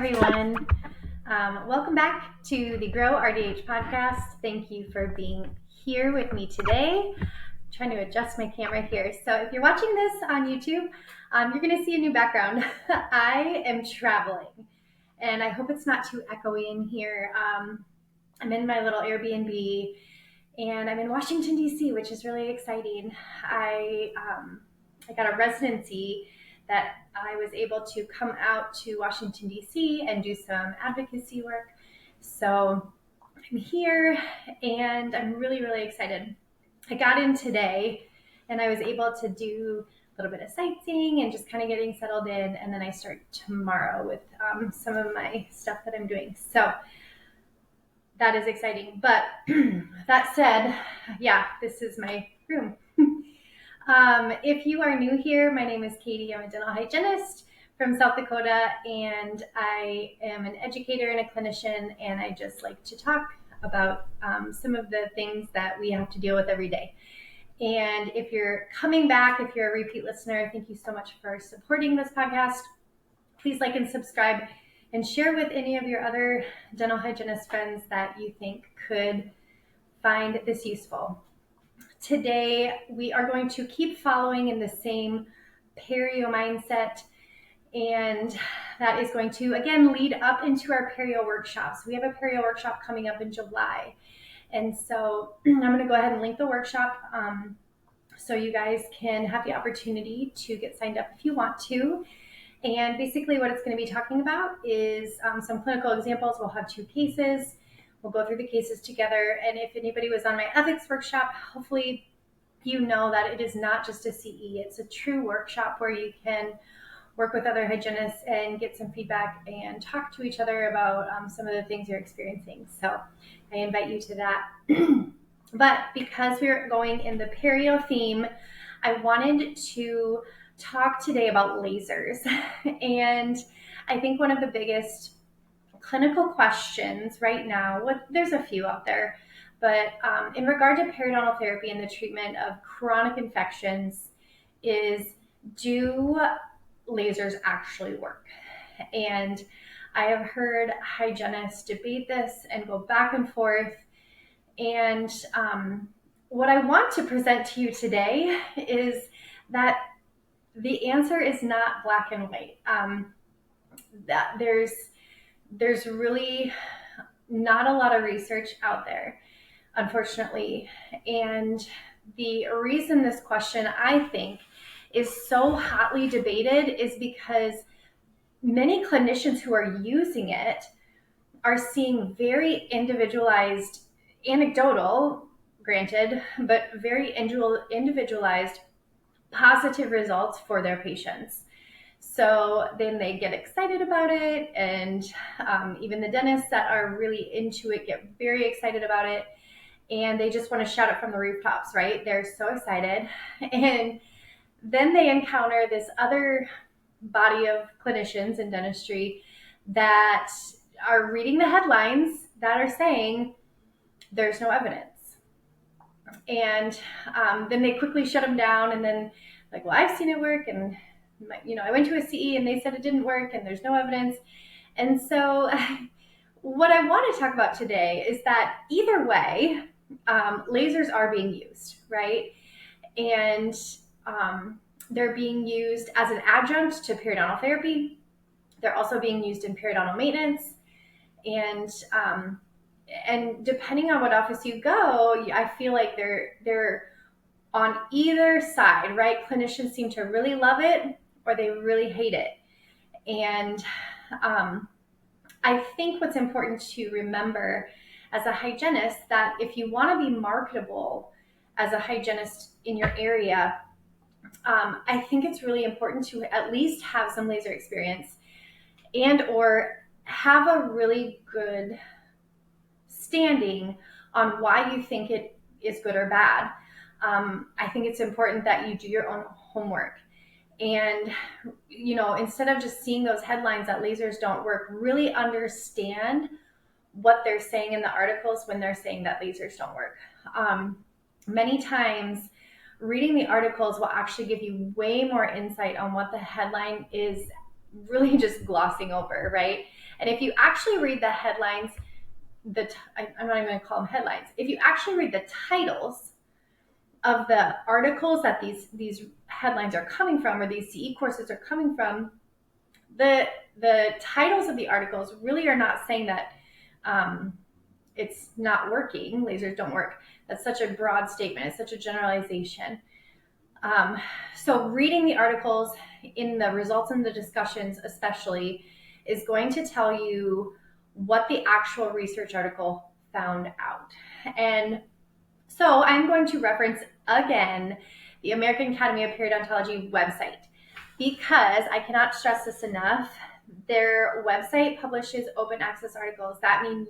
everyone. Welcome back to the Grow RDH podcast. Thank you for being here with me today. I'm trying to adjust my camera here. So if you're watching this on YouTube, you're going to see a new background. I am traveling, and I hope it's not too echoey in here. I'm in my little Airbnb, and I'm in Washington, D.C., which is really exciting. I got a residency that I was able to come out to Washington, D.C. and do some advocacy work. So I'm here and I'm really, really excited. I got in today and I was able to do a little bit of sightseeing and just kind of getting settled in. And then I start tomorrow with some of my stuff that I'm doing. So that is exciting. But that said, yeah, this is my room. If you are new here, my name is Katie. I'm a dental hygienist from South Dakota, and I am an educator and a clinician, and I just like to talk about some of the things that we have to deal with every day. And if you're coming back, if you're a repeat listener, thank you so much for supporting this podcast. Please like and subscribe and share with any of your other dental hygienist friends that you think could find this useful. Today, we are going to keep following in the same Perio mindset, and that is going to, again, lead up into our Perio workshops. We have a Perio workshop coming up in July, and so I'm going to go ahead and link the workshop so you guys can have the opportunity to get signed up if you want to. And basically what it's going to be talking about is some clinical examples. We'll have 2 cases. We'll go through the cases together. And if anybody was on my ethics workshop, hopefully you know that it is not just a CE. It's a true workshop where you can work with other hygienists and get some feedback and talk to each other about some of the things you're experiencing. So I invite you to that. But because we're going in the Perio theme, I wanted to talk today about lasers. And I think one of the biggest clinical questions right now, there's a few out there, but in regard to periodontal therapy and the treatment of chronic infections is, do lasers actually work? And I have heard hygienists debate this and go back and forth. And what I want to present to you today is that the answer is not black and white. That there's really not a lot of research out there, unfortunately. And the reason this question, I think, is so hotly debated is because many clinicians who are using it are seeing very individualized, anecdotal, granted, but very individualized positive results for their patients. So then they get excited about it, and even the dentists that are really into it get very excited about it, and they just want to shout it from the rooftops, right? They're so excited. And then they encounter this other body of clinicians in dentistry that are reading the headlines that are saying there's no evidence. And then they quickly shut them down, and then like, well, I've seen it work, and I went to a CE and they said it didn't work and there's no evidence. And so what I want to talk about today is that either way, lasers are being used, right? And they're being used as an adjunct to periodontal therapy. They're also being used in periodontal maintenance. And depending on what office you go, I feel like they're on either side, right? Clinicians seem to really love it or they really hate it. And I think what's important to remember as a hygienist, that if you want to be marketable as a hygienist in your area, I think it's really important to at least have some laser experience and or have a really good standing on why you think it is good or bad. I think it's important that you do your own homework. And, instead of just seeing those headlines that lasers don't work, really understand what they're saying in the articles when they're saying that lasers don't work. Many times, reading the articles will actually give you way more insight on what the headline is really just glossing over, right? And if you actually read the headlines, I'm not even going to call them headlines. If you actually read the titles of the articles that these headlines are coming from, or these CE courses are coming from, the titles of the articles really are not saying that it's not working. Lasers don't work. That's such a broad statement. It's such a generalization. So reading the articles in the results and the discussions especially is going to tell you what the actual research article found out. And so I'm going to reference again the American Academy of Periodontology website, because I cannot stress this enough. Their website publishes open access articles. That means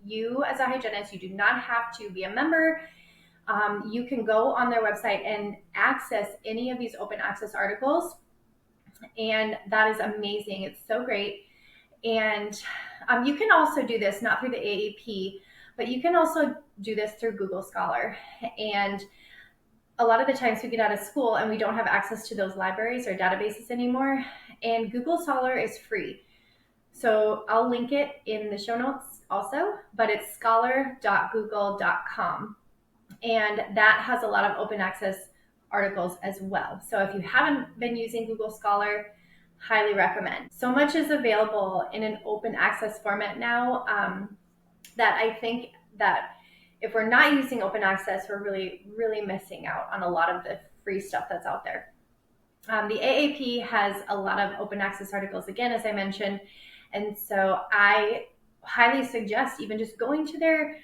you as a hygienist, you do not have to be a member. You can go on their website and access any of these open access articles. And that is amazing. It's so great. And you can also do this, not through the AAP, but you can also do this through Google Scholar. And a lot of the times we get out of school and we don't have access to those libraries or databases anymore. And Google Scholar is free. So I'll link it in the show notes also, but it's scholar.google.com. And that has a lot of open access articles as well. So if you haven't been using Google Scholar, highly recommend. So much is available in an open access format now that I think that if we're not using open access, we're really, really missing out on a lot of the free stuff that's out there. The AAP has a lot of open access articles, again, as I mentioned. And so I highly suggest even just going to their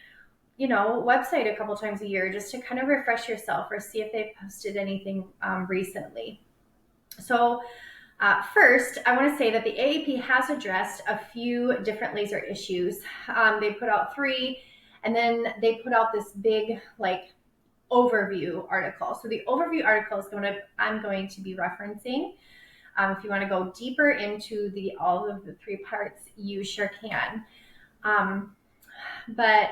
website a couple times a year just to kind of refresh yourself or see if they've posted anything recently. So first, I want to say that the AAP has addressed a few different laser issues. They put out 3, and then they put out this big overview article. So the overview article is I'm going to be referencing. If you want to go deeper into all of the 3 parts, you sure can. But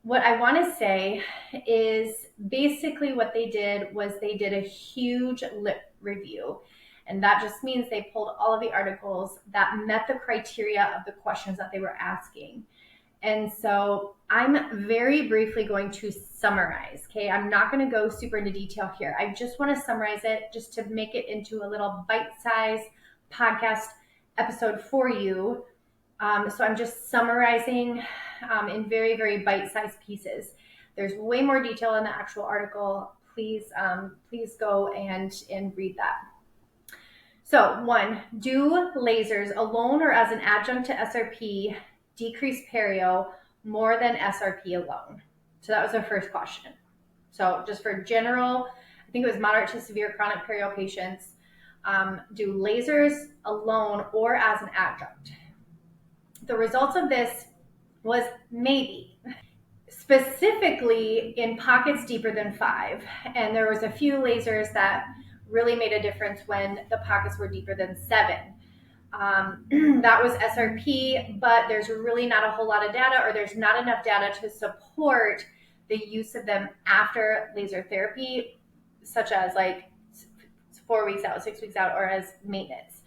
what I want to say is basically what they did was they did a huge lit review. And that just means they pulled all of the articles that met the criteria of the questions that they were asking. And so I'm very briefly going to summarize, okay? I'm not going to go super into detail here. I just want to summarize it just to make it into a little bite-sized podcast episode for you. So I'm just summarizing in very, very bite-sized pieces. There's way more detail in the actual article. Please go and read that. So 1, do lasers alone or as an adjunct to SRP decrease perio more than SRP alone? So that was our first question. So just for general, I think it was moderate to severe chronic perio patients, do lasers alone or as an adjunct? The results of this was maybe, specifically in pockets deeper than 5. And there was a few lasers that really made a difference when the pockets were deeper than 7. That was SRP, but there's really not a whole lot of data, or there's not enough data to support the use of them after laser therapy, such as 4 weeks out, 6 weeks out, or as maintenance.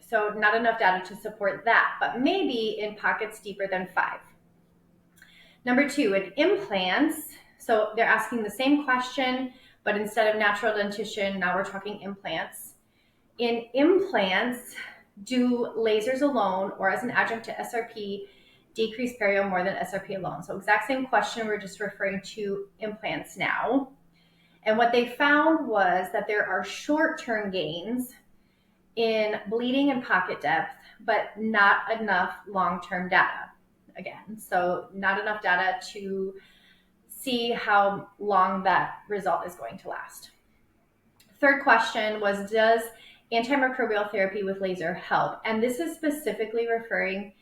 So not enough data to support that, but maybe in pockets deeper than 5. Number 2, in implants, so they're asking the same question, but instead of natural dentition, now we're talking implants. In implants, do lasers alone or as an adjunct to SRP decrease perio more than SRP alone? So exact same question, we're just referring to implants now. And what they found was that there are short-term gains in bleeding and pocket depth, but not enough long-term data. Again, so not enough data to see how long that result is going to last. Third question was, does antimicrobial therapy with laser help? And this is specifically referring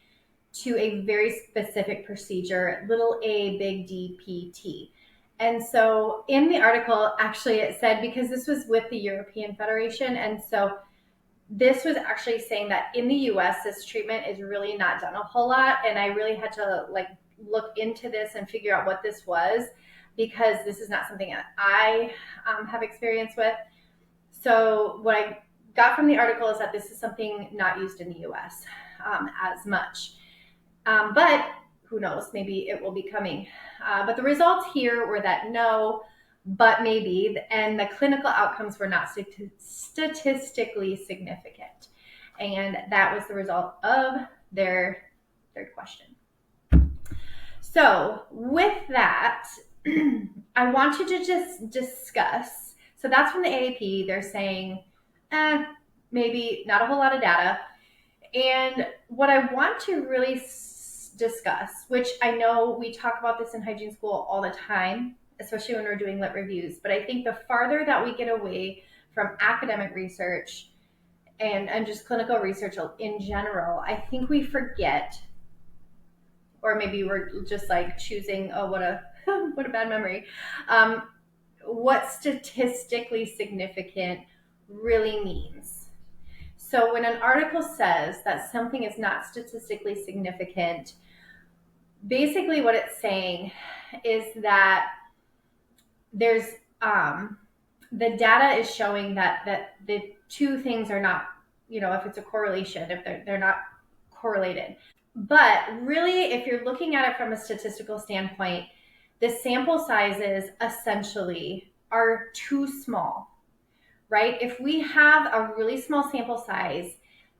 to a very specific procedure, little a, big D, PT. And so in the article, actually it said, because this was with the European Federation, and so this was actually saying that in the US, this treatment is really not done a whole lot. And I really had to look into this and figure out what this was, because this is not something that I have experience with. So what I got from the article is that this is something not used in the US. as much. But who knows, maybe it will be coming. But the results here were that no, but maybe, and the clinical outcomes were not statistically significant. And that was the result of their third question. So with that, I want you to just discuss. So that's from the AAP. They're saying, maybe not a whole lot of data. And what I want to really discuss, which I know we talk about this in hygiene school all the time, especially when we're doing lit reviews, but I think the farther that we get away from academic research and just clinical research in general, I think we forget, or maybe we're just like choosing, oh, what a what a bad memory, what statistically significant really means. So when an article says that something is not statistically significant, basically what it's saying is that there's the data is showing that the two things are not, if it's a correlation, if they're not correlated. But really, if you're looking at it from a statistical standpoint, the sample sizes essentially are too small, right? If we have a really small sample size,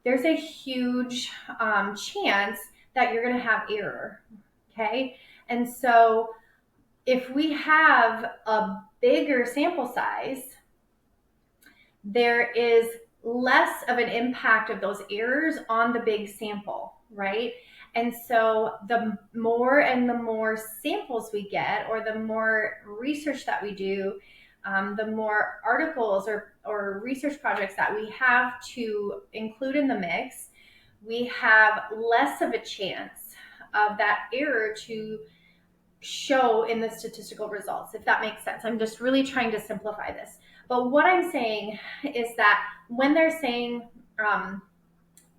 there's a huge chance that you're going to have error, okay? And so if we have a bigger sample size, there is less of an impact of those errors on the big sample, right? And so the more and the more samples we get, or the more research that we do, the more articles or research projects that we have to include in the mix, we have less of a chance of that error to show in the statistical results, if that makes sense. I'm just really trying to simplify this. But what I'm saying is that when they're saying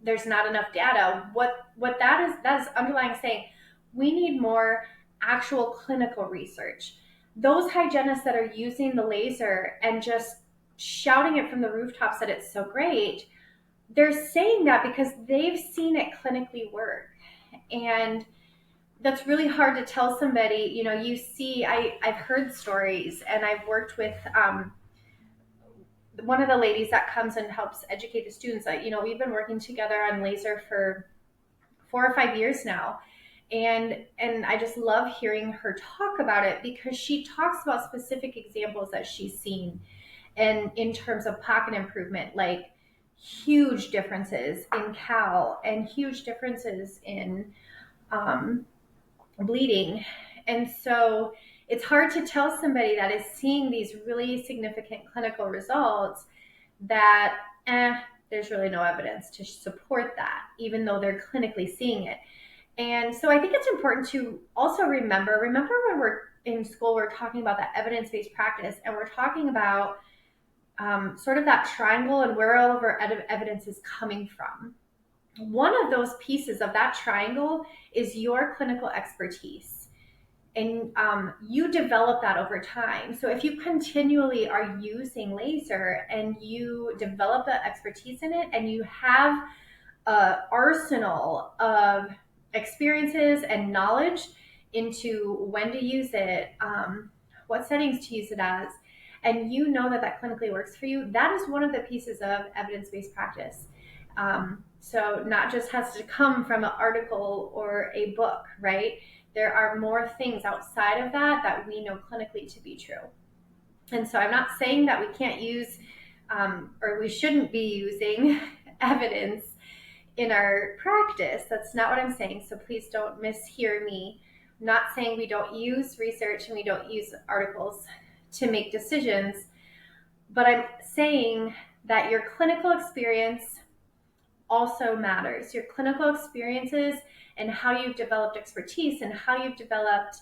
there's not enough data, what that is underlying saying we need more actual clinical research. Those hygienists that are using the laser and just shouting it from the rooftops that it's so great, they're saying that because they've seen it clinically work. And that's really hard to tell somebody. You see, I've heard stories, and I've worked with one of the ladies that comes and helps educate the students. We've been working together on laser for 4 or 5 years now. And I just love hearing her talk about it, because she talks about specific examples that she's seen, and in terms of pocket improvement, like huge differences in cal and huge differences in bleeding. And so it's hard to tell somebody that is seeing these really significant clinical results that there's really no evidence to support that, even though they're clinically seeing it. And so I think it's important to also remember when we're in school, we're talking about that evidence-based practice, and we're talking about sort of that triangle and where all of our evidence is coming from. One of those pieces of that triangle is your clinical expertise. And you develop that over time. So if you continually are using laser and you develop the expertise in it, and you have an arsenal of experiences and knowledge into when to use it, what settings to use it as, and you know that clinically works for you, that is one of the pieces of evidence-based practice. So not just has to come from an article or a book, right? There are more things outside of that we know clinically to be true. And so I'm not saying that we can't use or we shouldn't be using evidence in our practice. That's not what I'm saying. So please don't mishear me. I'm not saying we don't use research and we don't use articles to make decisions, but I'm saying that your clinical experience also matters. Your clinical experiences and how you've developed expertise and how you've developed,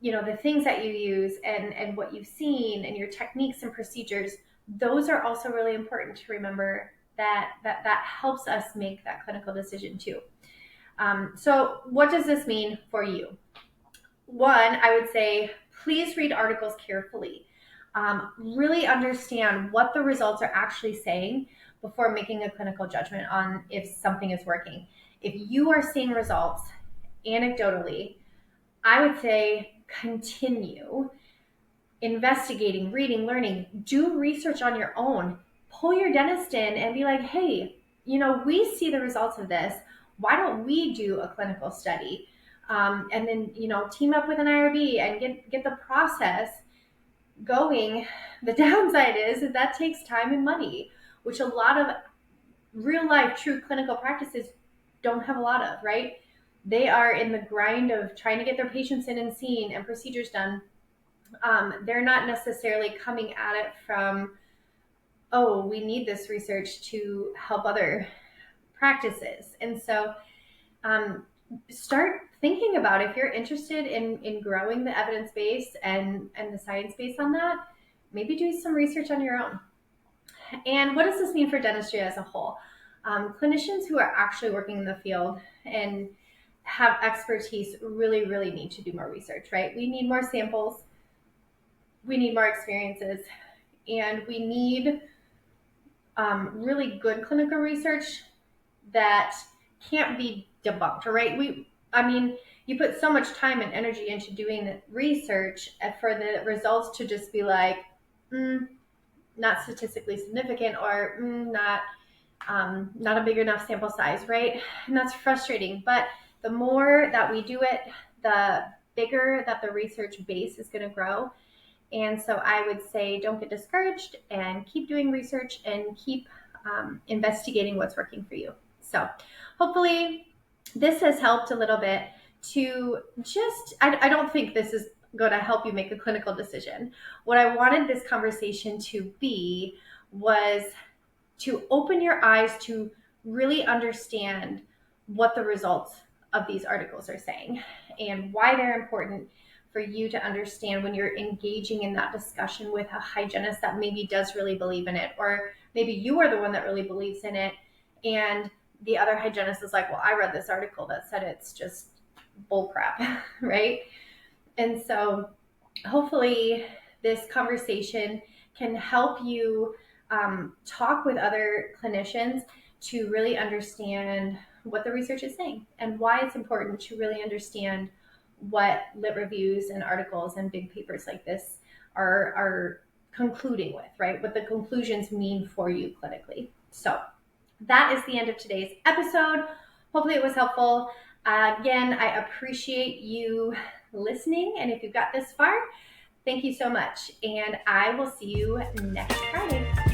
the things that you use and what you've seen and your techniques and procedures, those are also really important to remember that helps us make that clinical decision too. So what does this mean for you? One, I would say, please read articles carefully. Really understand what the results are actually saying, before making a clinical judgment on if something is working. If you are seeing results anecdotally, I would say continue investigating, reading, learning, do research on your own. Pull your dentist in and be like, hey, we see the results of this. Why don't we do a clinical study? And then, team up with an IRB and get the process going. The downside is that takes time and money, which a lot of real life, true clinical practices don't have a lot of, right? They are in the grind of trying to get their patients in and seen and procedures done. They're not necessarily coming at it from, oh, we need this research to help other practices. And so start thinking about, if you're interested in growing the evidence base and the science base on that, maybe do some research on your own. And what does this mean for dentistry as a whole? Clinicians who are actually working in the field and have expertise really, really need to do more research, right? We need more samples. We need more experiences. And we need really good clinical research that can't be debunked, right? You put so much time and energy into doing the research for the results to just be like, not statistically significant, or not a big enough sample size, right? And that's frustrating. But the more that we do it, the bigger that the research base is going to grow. And so I would say don't get discouraged and keep doing research and keep investigating what's working for you. So hopefully this has helped a little bit to just, I don't think this is going to help you make a clinical decision. What I wanted this conversation to be was to open your eyes to really understand what the results of these articles are saying and why they're important for you to understand when you're engaging in that discussion with a hygienist that maybe does really believe in it, or maybe you are the one that really believes in it and the other hygienist is like, well, I read this article that said it's just bullcrap, right? And so hopefully this conversation can help you talk with other clinicians to really understand what the research is saying and why it's important to really understand what lit reviews and articles and big papers like this are concluding with, right? What the conclusions mean for you clinically. So that is the end of today's episode. Hopefully it was helpful. Again, I appreciate you listening. And if you've got this far, thank you so much. And I will see you next Friday.